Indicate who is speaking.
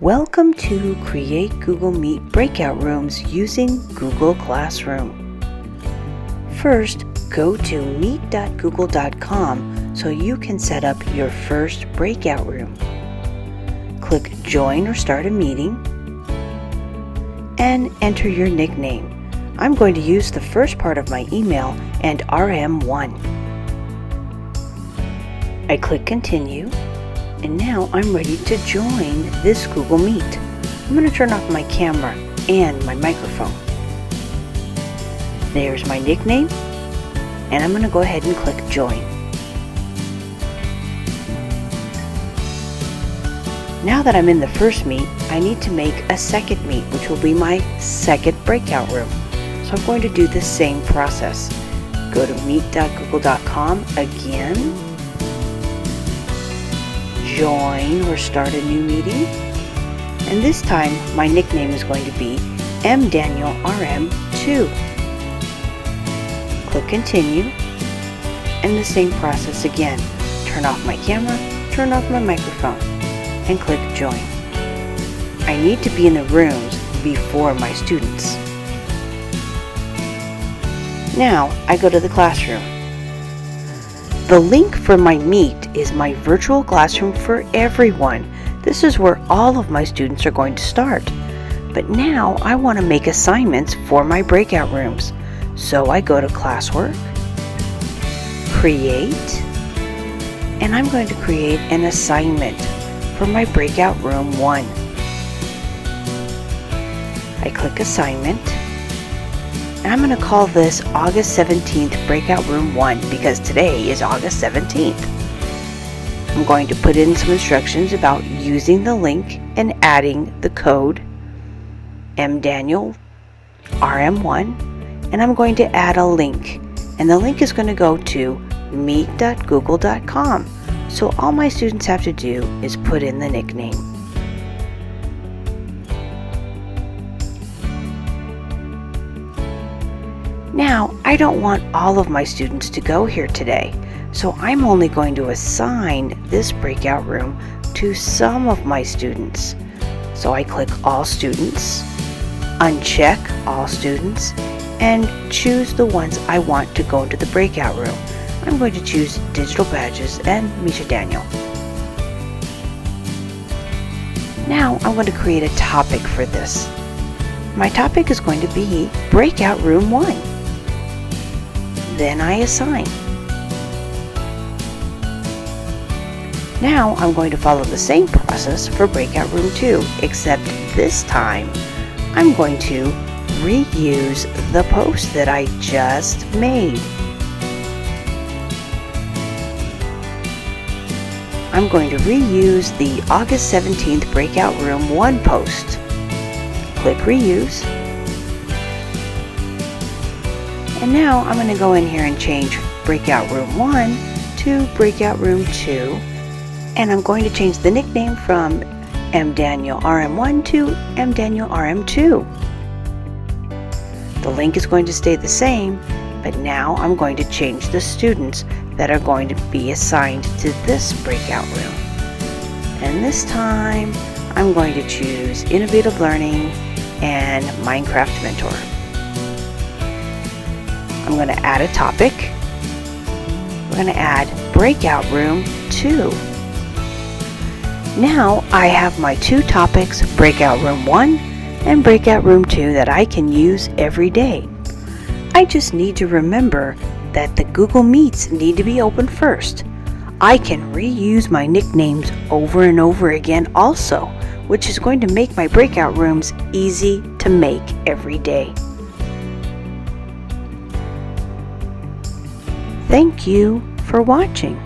Speaker 1: Welcome to Create Google Meet Breakout Rooms using Google Classroom. First, go to meet.google.com so you can set up your first breakout room. Click Join or Start a Meeting and enter your nickname. I'm going to use the first part of my email and RM1. I click Continue. And now I'm ready to join this Google Meet. I'm going to turn off my camera and my microphone. There's my nickname, and I'm going to go ahead and click Join. Now that I'm in the first meet, I need to make a second meet, which will be my second breakout room. So I'm going to do the same process. Go to meet.google.com again. Join or start a new meeting, and this time my nickname is going to be mdanielrm2. Click Continue, and the same process again. Turn off my camera, turn off my microphone, and click Join. I need to be in the rooms before my students. Now I go to the classroom. The link for my meet is my virtual classroom for everyone. This is where all of my students are going to start. But now I want to make assignments for my breakout rooms. So I go to Classwork, Create, and I'm going to create an assignment for my breakout room 1. I click Assignment. And I'm going to call this August 17th Breakout Room 1 because today is August 17th. I'm going to put in some instructions about using the link and adding the code mdanielrm1, and I'm going to add a link, and the link is going to go to meet.google.com. So all my students have to do is put in the nickname. Now, I don't want all of my students to go here today, so I'm only going to assign this breakout room to some of my students. So I click All Students, uncheck All Students, and choose the ones I want to go into the breakout room. I'm going to choose Digital Badges and Misha Daniel. Now I'm going to create a topic for this. My topic is going to be Breakout Room 1. Then I assign. Now I'm going to follow the same process for Breakout Room 2, except this time I'm going to reuse the post that I just made. I'm going to reuse the August 17th Breakout Room 1 post. Click Reuse. And now I'm going to go in here and change Breakout Room 1 to Breakout Room 2. And I'm going to change the nickname from mdanielrm1 to mdanielrm2. The link is going to stay the same, but now I'm going to change the students that are going to be assigned to this breakout room. And this time I'm going to choose Innovative Learning and Minecraft Mentor. I'm going to add a topic. We're going to add Breakout Room 2. Now I have my two topics, Breakout Room 1 and Breakout Room 2, that I can use every day. I just need to remember that the Google Meets need to be open first. I can reuse my nicknames over and over again also, which is going to make my breakout rooms easy to make every day. Thank you for watching.